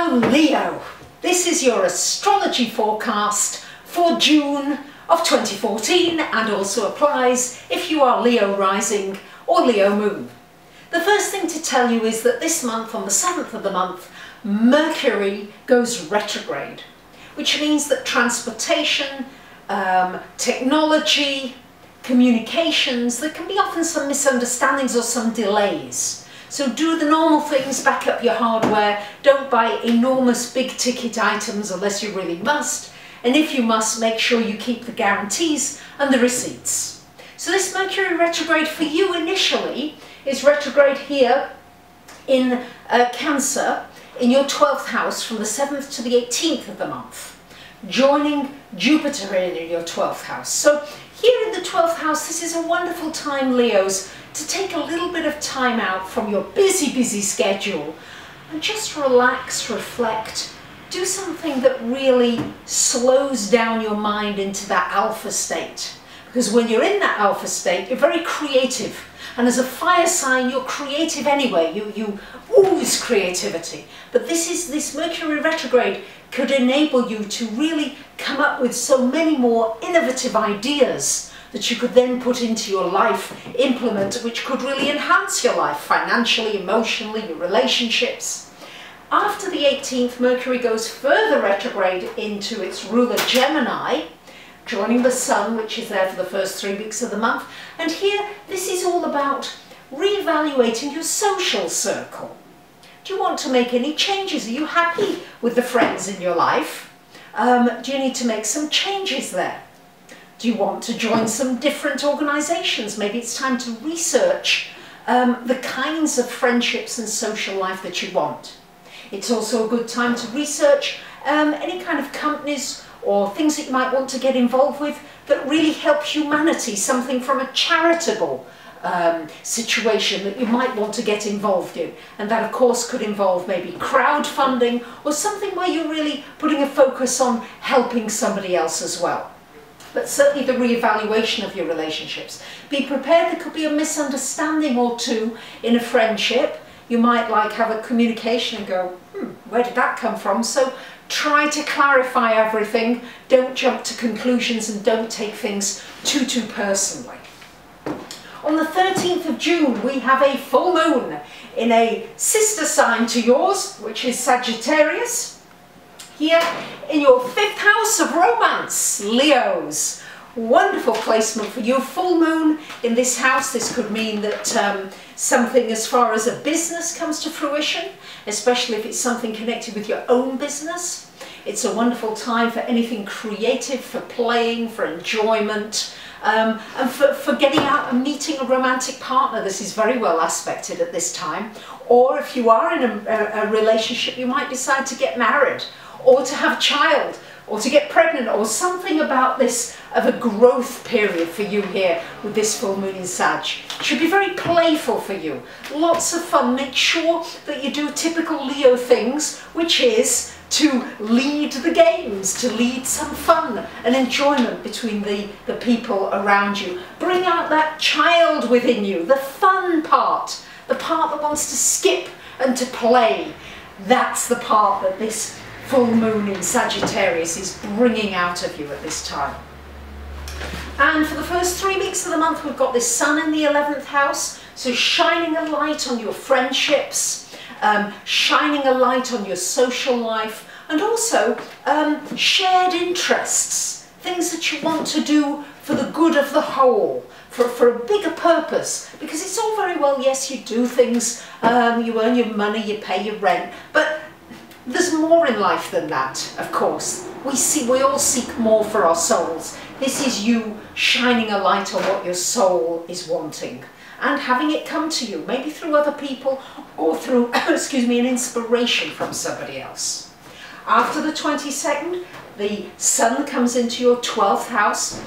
Hello Leo, this is your astrology forecast for June of 2014 and also applies if you are Leo rising or Leo moon. The first thing to tell you is that this month, on the 7th of the month, Mercury goes retrograde, which means that transportation, technology, communications, there can be often some misunderstandings or some delays. So do the normal things, back up your hardware, don't buy enormous big ticket items unless you really must, and if you must, make sure you keep the guarantees and the receipts. So this Mercury retrograde for you initially is retrograde here in Cancer, in your 12th house from the 7th to the 18th of the month, joining Jupiter in your 12th house. So here in the 12th house, this is a wonderful time, Leos, to take a little bit of time out from your busy schedule and just relax, reflect, do something that really slows down your mind into that alpha state. Because when you're in that alpha state, you're very creative. And as a fire sign, you're creative anyway. You ooze creativity. But this Mercury retrograde could enable you to really come up with so many more innovative ideas that you could then put into your life, implement, which could really enhance your life financially, emotionally, your relationships. After the 18th, Mercury goes further retrograde into its ruler Gemini, joining the Sun, which is there for the first 3 weeks of the month. And here, this is all about reevaluating your social circle. Do you want to make any changes? Are you happy with the friends in your life? Do you need to make some changes there? Do you want to join some different organisations? Maybe it's time to research the kinds of friendships and social life that you want. It's also a good time to research any kind of companies or things that you might want to get involved with that really help humanity, something from a charitable situation that you might want to get involved in. And that of course could involve maybe crowdfunding or something where you're really putting a focus on helping somebody else as well. But certainly the re-evaluation of your relationships. Be prepared, there could be a misunderstanding or two in a friendship. You might have a communication and go, where did that come from? So try to clarify everything, don't jump to conclusions and don't take things too personally. On the 13th of June we have a full moon in a sister sign to yours, which is Sagittarius. Here in your 5th house of romance, Leos. Wonderful placement for you. Full moon in this house. This could mean that something as far as a business comes to fruition, especially if it's something connected with your own business. It's a wonderful time for anything creative, for playing, for enjoyment, and for getting out and meeting a romantic partner. This is very well aspected at this time. Or if you are in a relationship, you might decide to get married, or to have a child, or to get pregnant, or something about this of a growth period for you here with this full moon in Sag. It should be very playful for you. Lots of fun. Make sure that you do typical Leo things, which is to lead the games, to lead some fun and enjoyment between the people around you. Bring out that child within you, the fun part, the part that wants to skip and to play. That's the part that this full moon in Sagittarius is bringing out of you at this time. And for the first 3 weeks of the month we've got this Sun in the 11th house, so shining a light on your friendships, shining a light on your social life, and also shared interests, things that you want to do for the good of the whole, for a bigger purpose. Because it's all very well, yes, you do things, you earn your money, you pay your rent, but there's more in life than that, of course. We all seek more for our souls. This is you shining a light on what your soul is wanting and having it come to you, maybe through other people or through, excuse me, an inspiration from somebody else. After the 22nd, the Sun comes into your 12th house,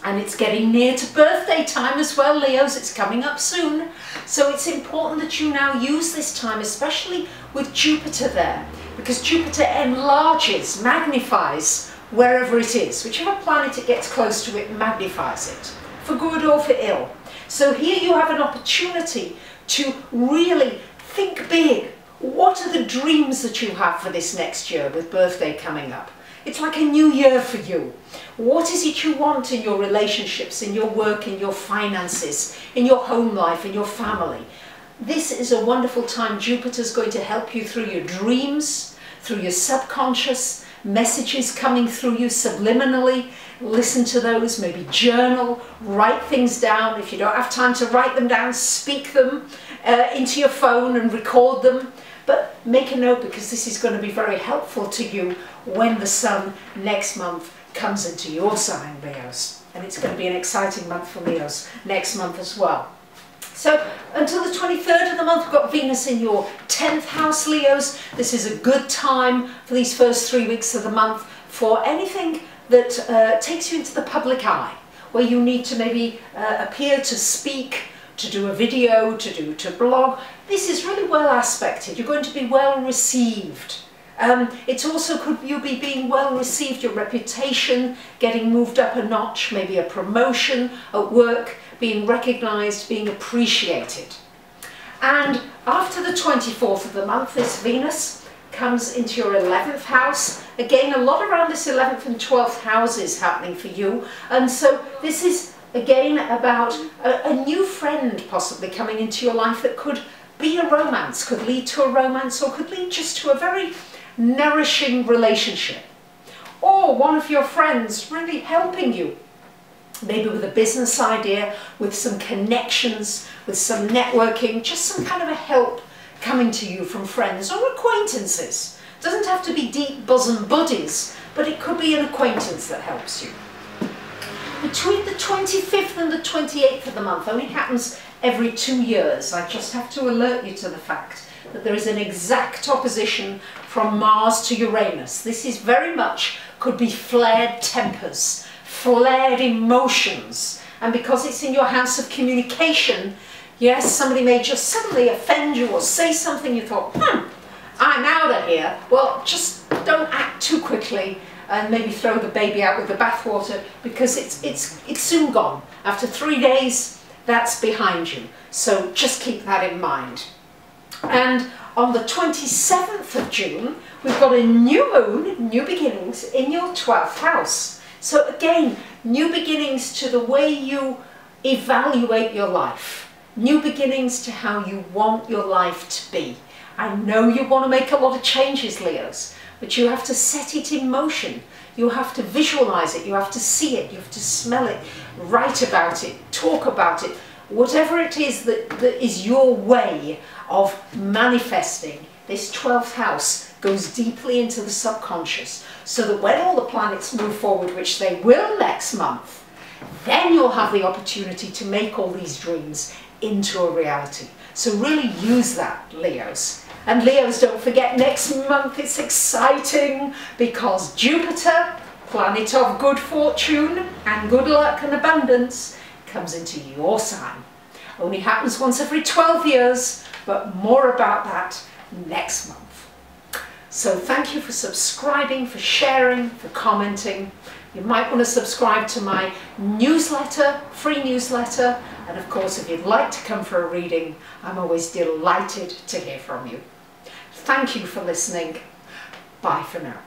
and it's getting near to birthday time as well, Leos. It's coming up soon. So it's important that you now use this time, especially with Jupiter there, because Jupiter enlarges, magnifies wherever it is. Whichever planet it gets close to, it magnifies it, for good or for ill. So here you have an opportunity to really think big. What are the the dreams that you have for this next year with birthday coming up. It's like a new year for you. What is it you want in your relationships, in your work, in your finances, in your home life, in your family? This is a wonderful time. Jupiter's going to help you through your dreams, through your subconscious, messages coming through you subliminally. Listen to those, maybe journal, write things down. If you don't have time to write them down, speak them into your phone and record them. But make a note, because this is going to be very helpful to you when the sun next month comes into your sign, Leos. And it's going to be an exciting month for Leos next month as well. So until the 23rd of the month, we've got Venus in your 10th house, Leos. This is a good time for these first 3 weeks of the month for anything that takes you into the public eye, where you need to maybe appear to speak, to do a video, to blog. This is really well aspected. You're going to be well received. It's also could you be being well received, your reputation getting moved up a notch, maybe a promotion at work, being recognised, being appreciated. And after the 24th of the month, this Venus comes into your 11th house. Again, a lot around this 11th and 12th houses happening for you. And so this is again about a new friend possibly coming into your life that could be a romance, could lead to a romance, or could lead just to a very nourishing relationship. Or one of your friends really helping you, maybe with a business idea, with some connections, with some networking, just some kind of a help coming to you from friends or acquaintances. It doesn't have to be deep bosom buddies, but it could be an acquaintance that helps you. Between the 25th and the 28th of the month, only happens every 2 years. I just have to alert you to the fact that there is an exact opposition from Mars to Uranus. This is very much, could be flared tempers, flared emotions. And because it's in your house of communication, yes, somebody may just suddenly offend you or say something you thought, I'm out of here. Well, just don't act too quickly and maybe throw the baby out with the bathwater, because it's soon gone. After 3 days, that's behind you. So just keep that in mind. And on the 27th of June, we've got a new moon, new beginnings, in your 12th house. So again, new beginnings to the way you evaluate your life. New beginnings to how you want your life to be. I know you want to make a lot of changes, Leos, but you have to set it in motion. You have to visualize it, you have to see it, you have to smell it, write about it, talk about it. Whatever it is that is your way of manifesting, this 12th house goes deeply into the subconscious, so that when all the planets move forward, which they will next month, then you'll have the opportunity to make all these dreams into a reality. So really use that, Leos. And Leos, don't forget, next month it's exciting, because Jupiter, planet of good fortune and good luck and abundance, comes into your sign. Only happens once every 12 years, but more about that next month. So thank you for subscribing, for sharing, for commenting. You might want to subscribe to my newsletter, free newsletter, and of course if you'd like to come for a reading, I'm always delighted to hear from you. Thank you for listening. Bye for now.